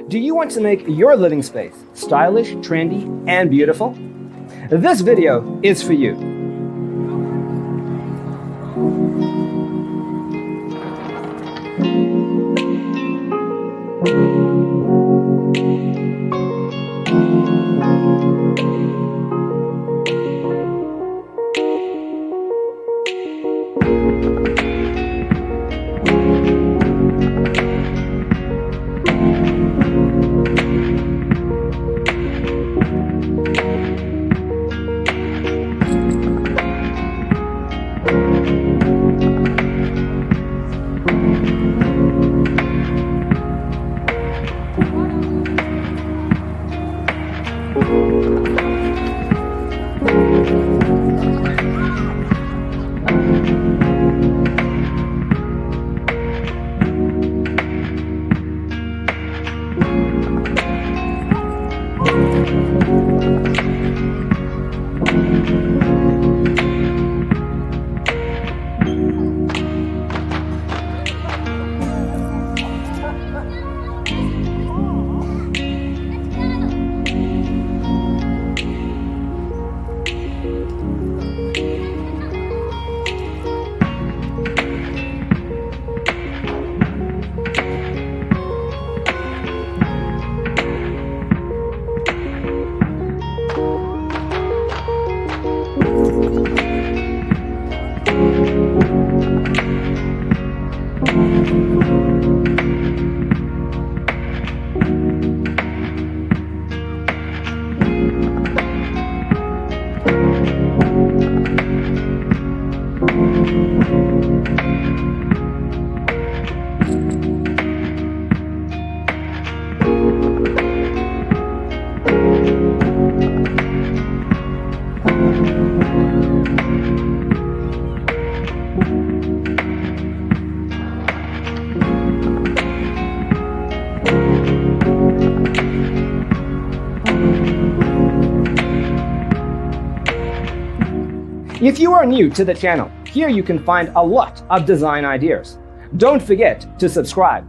Do you want to make your living space stylish, trendy, and beautiful? This video is for you. If you are new to the channel, here you can find a lot of design ideas. Don't forget to subscribe.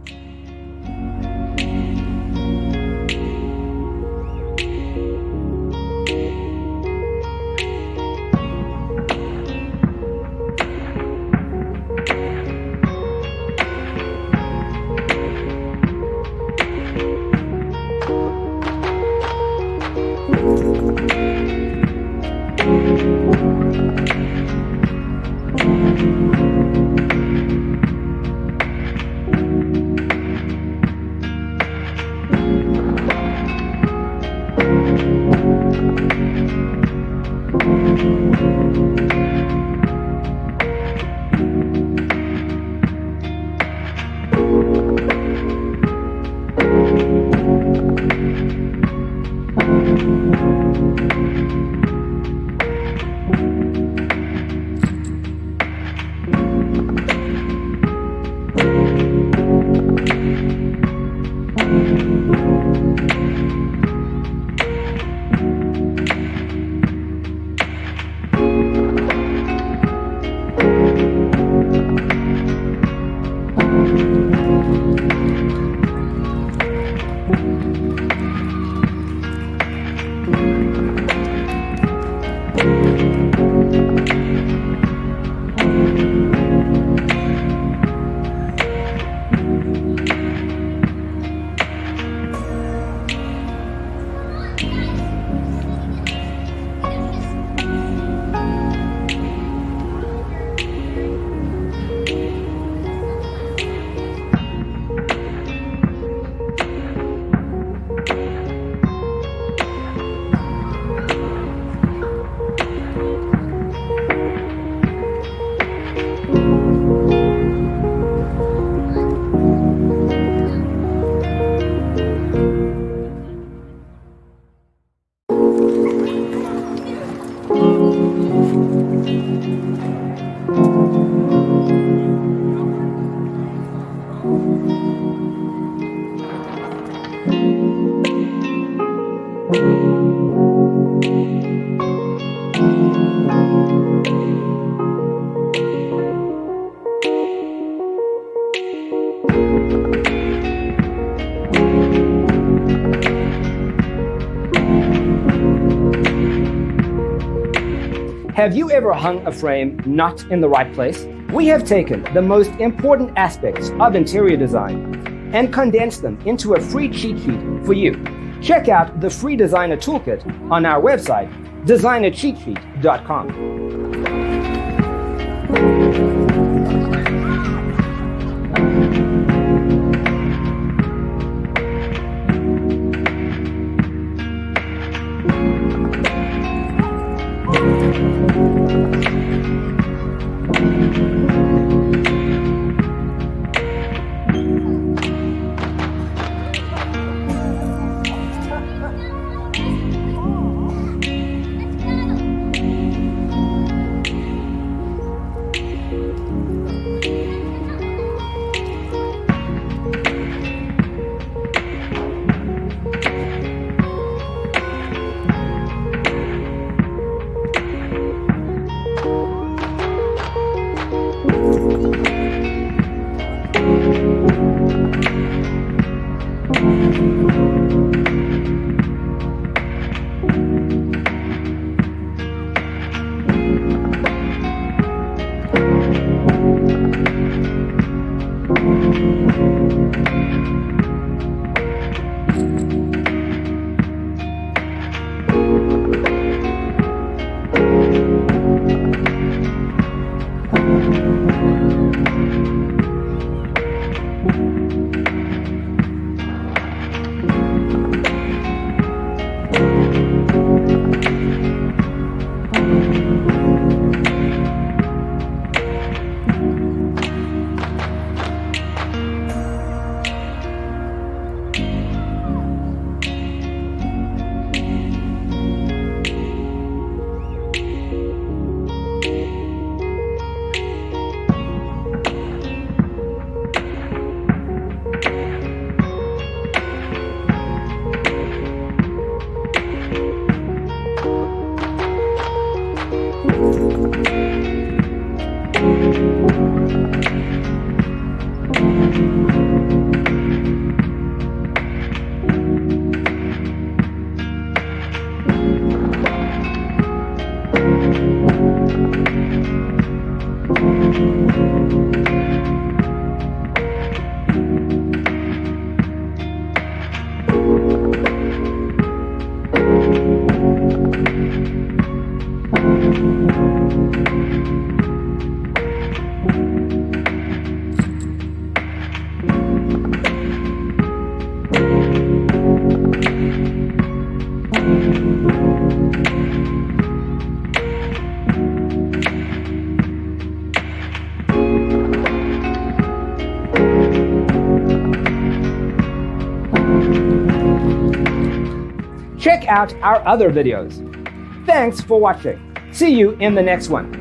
Have you ever hung a frame not in the right place? We have taken the most important aspects of interior design and condensed them into a free cheat sheet for you. Check out the free designer toolkit on our website, designercheatsheet.com. Check out our other videos. Thanks for watching. See you in the next one.